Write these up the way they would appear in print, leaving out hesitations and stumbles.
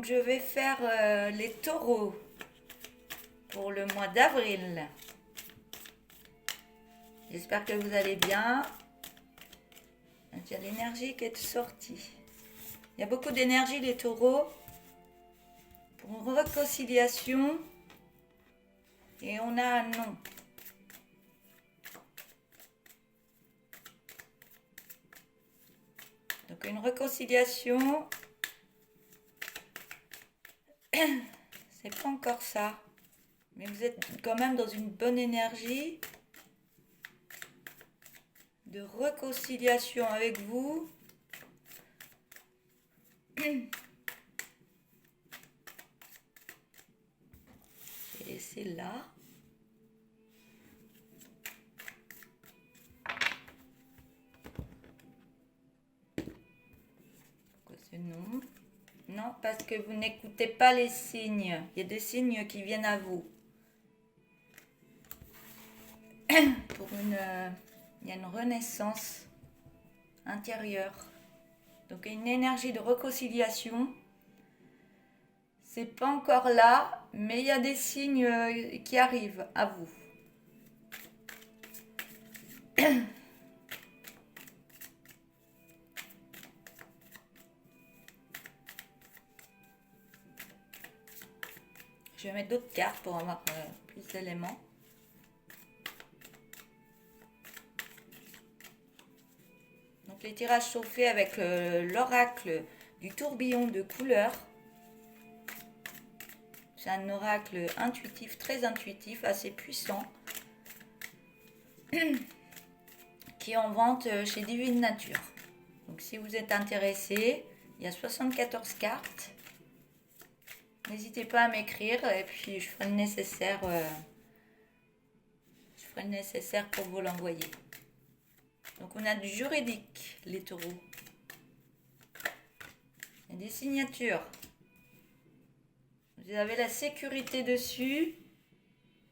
Donc je vais faire les taureaux pour le mois d'avril. J'espère que vous allez bien. Il y a l'énergie qui est sortie. Il y a beaucoup d'énergie les taureaux pour une réconciliation. Et on a un non. Donc une réconciliation. C'est pas encore ça. Mais vous êtes quand même dans une bonne énergie de réconciliation avec vous. Et c'est là. Pourquoi c'est non? Non, parce que vous n'écoutez pas les signes. Il y a des signes qui viennent à vous. Il y a une renaissance intérieure. Donc une énergie de réconciliation. C'est pas encore là, mais il y a des signes qui arrivent à vous. Je vais mettre d'autres cartes pour avoir plus d'éléments. Donc les tirages sont faits avec l'oracle du tourbillon de couleurs. C'est un oracle intuitif, très intuitif, assez puissant, qui est en vente chez Divine Nature. Donc si vous êtes intéressé, il y a 74 cartes. N'hésitez pas à m'écrire et puis je ferai le nécessaire. Pour vous l'envoyer. Donc on a du juridique, les taureaux. Il y a des signatures. Vous avez la sécurité dessus.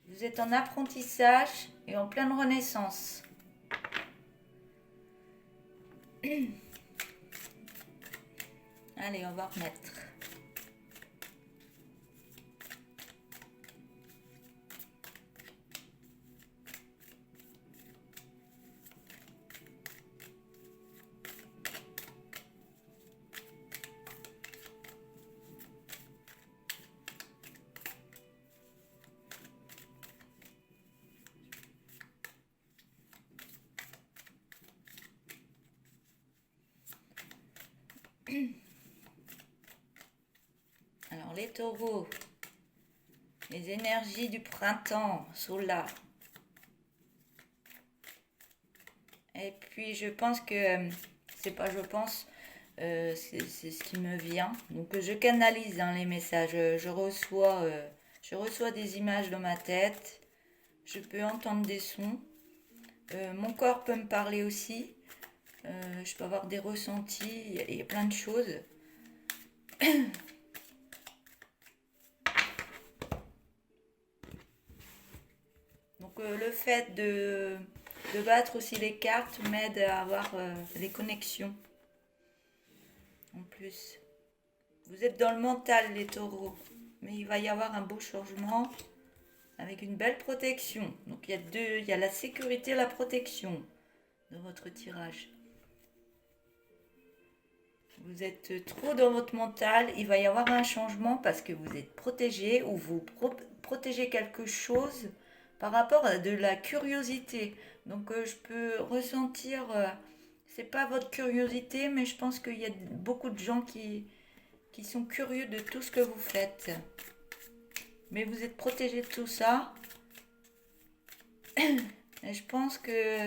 Vous êtes en apprentissage et en pleine renaissance. Allez, on va remettre. Alors les taureaux, les énergies du printemps sont là. Et puis je pense que, c'est pas je pense, c'est ce qui me vient. Donc je canalise les messages, je reçois des images dans ma tête, je peux entendre des sons, mon corps peut me parler aussi, je peux avoir des ressentis, il y a plein de choses. Donc le fait de battre aussi les cartes m'aide à avoir des connexions. En plus, vous êtes dans le mental les taureaux, mais il va y avoir un beau changement avec une belle protection. Donc il y a la sécurité et la protection dans votre tirage. Vous êtes trop dans votre mental, il va y avoir un changement parce que vous êtes protégé ou vous protégez quelque chose par rapport à de la curiosité. Donc je peux ressentir, c'est pas votre curiosité, mais je pense qu'il y a beaucoup de gens qui sont curieux de tout ce que vous faites. Mais vous êtes protégé de tout ça. Et je pense que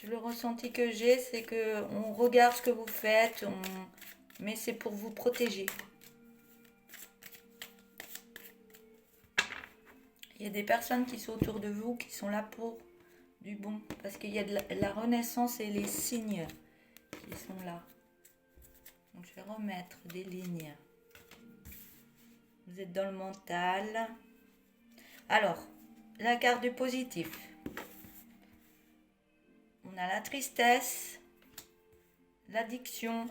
le ressenti que j'ai, c'est que on regarde ce que vous faites, mais c'est pour vous protéger. Il y a des personnes qui sont autour de vous, qui sont là pour du bon, parce qu'il y a de la renaissance et les signes qui sont là. Donc je vais remettre des lignes. Vous êtes dans le mental. Alors, la carte du positif. On a la tristesse, l'addiction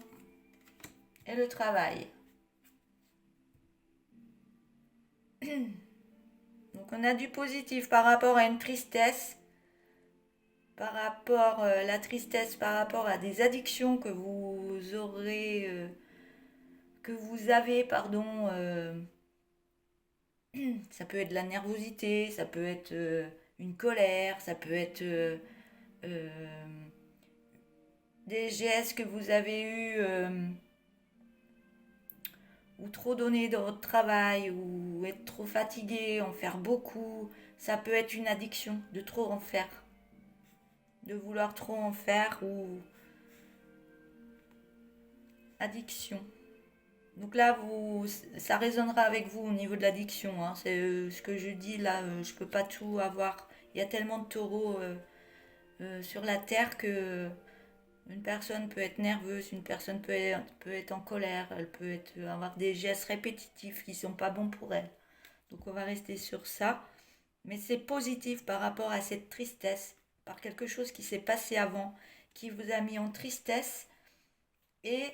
et le travail. Donc on a du positif par rapport à une tristesse, par rapport la tristesse par rapport à des addictions que vous aurez, que vous avez, pardon. Ça peut être de la nervosité, ça peut être une colère, ça peut être euh, des gestes que vous avez eus ou trop donné dans votre travail ou être trop fatigué, en faire beaucoup. Ça peut être une addiction de trop en faire, de vouloir trop en faire ou addiction. Donc là, ça résonnera avec vous au niveau de l'addiction, hein. C'est ce que je dis là, je peux pas tout avoir. Il y a tellement de taureaux sur la terre que une personne peut être nerveuse, une personne peut être en colère, elle peut avoir des gestes répétitifs qui sont pas bons pour elle. Donc on va rester sur ça. Mais c'est positif par rapport à cette tristesse, par quelque chose qui s'est passé avant, qui vous a mis en tristesse et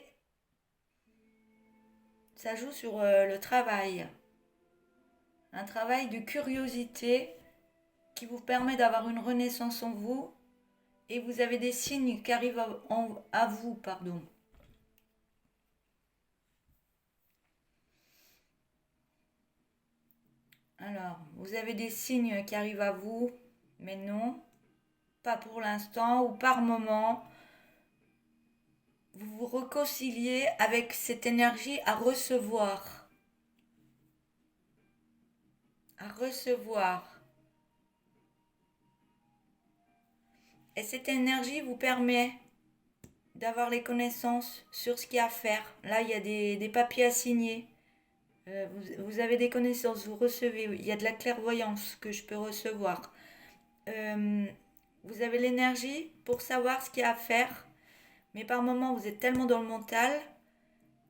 ça joue sur le travail. Un travail de curiosité qui vous permet d'avoir une renaissance en vous et vous avez des signes qui arrivent à vous, pardon. Alors, vous avez des signes qui arrivent à vous, mais non, pas pour l'instant ou par moment. Vous vous réconciliez avec cette énergie à recevoir. À recevoir. Et cette énergie vous permet d'avoir les connaissances sur ce qu'il y a à faire. Là, il y a des papiers à signer. Vous avez des connaissances, vous recevez. Il y a de la clairvoyance que je peux recevoir. Euh, vous avez l'énergie pour savoir ce qu'il y a à faire. Mais par moments, vous êtes tellement dans le mental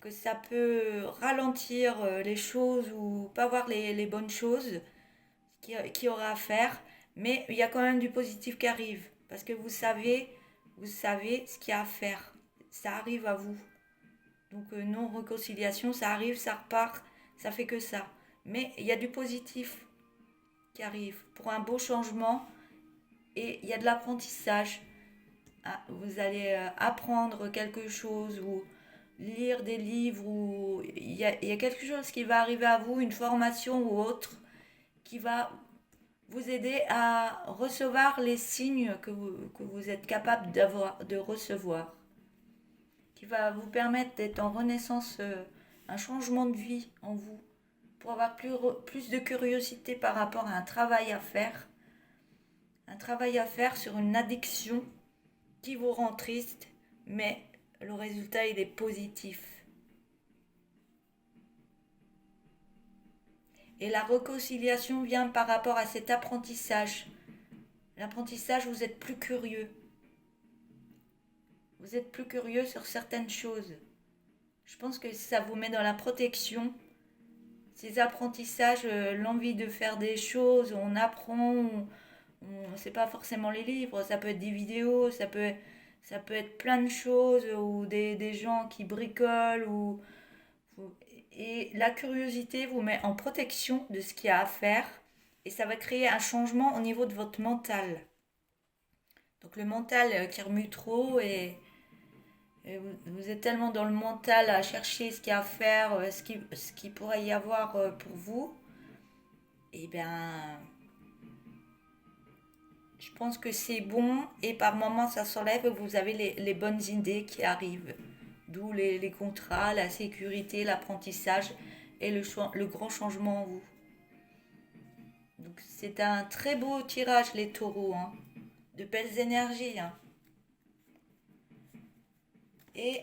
que ça peut ralentir les choses ou pas voir les bonnes choses qu'il y aura à faire. Mais il y a quand même du positif qui arrive. Parce que vous savez ce qu'il y a à faire. Ça arrive à vous. Donc non-réconciliation, ça arrive, ça repart, ça fait que ça. Mais il y a du positif qui arrive pour un beau changement et il y a de l'apprentissage. Ah, vous allez apprendre quelque chose ou lire des livres ou il y a quelque chose qui va arriver à vous, une formation ou autre, qui va vous aider à recevoir les signes que vous êtes capable de recevoir, qui va vous permettre d'être en renaissance, un changement de vie en vous, pour avoir plus de curiosité par rapport à un travail à faire sur une addiction qui vous rend triste, mais le résultat il est positif. Et la réconciliation vient par rapport à cet apprentissage. L'apprentissage, vous êtes plus curieux. Vous êtes plus curieux sur certaines choses. Je pense que ça vous met dans la protection. Ces apprentissages, l'envie de faire des choses, on apprend, c'est pas forcément les livres, ça peut être des vidéos, ça peut être plein de choses, ou des gens qui bricolent, et la curiosité vous met en protection de ce qu'il y a à faire, et ça va créer un changement au niveau de votre mental. Donc le mental qui remue trop, et vous êtes tellement dans le mental à chercher ce qu'il y a à faire, ce qui pourrait y avoir pour vous, et bien je pense que c'est bon et par moments ça s'enlève et vous avez les bonnes idées qui arrivent. D'où les contrats, la sécurité, l'apprentissage et le grand changement en vous. Donc c'est un très beau tirage les taureaux, hein. De belles énergies, hein. Et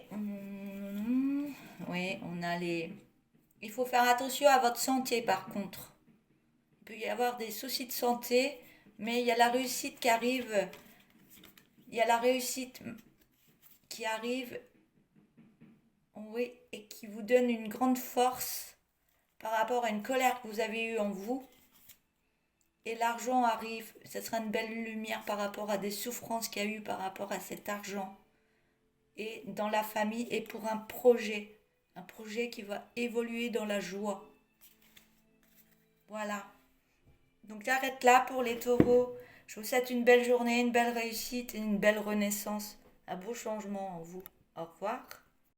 oui, on a les... Il faut faire attention à votre santé par contre. Il peut y avoir des soucis de santé, mais il y a la réussite qui arrive. Il y a la réussite qui arrive, oui, et qui vous donne une grande force par rapport à une colère que vous avez eue en vous. Et l'argent arrive, ce sera une belle lumière par rapport à des souffrances qu'il y a eu par rapport à cet argent. Et dans la famille et pour un projet qui va évoluer dans la joie. Voilà. Donc j'arrête là pour les taureaux. Je vous souhaite une belle journée, une belle réussite et une belle renaissance. Un beau changement en vous. Au revoir.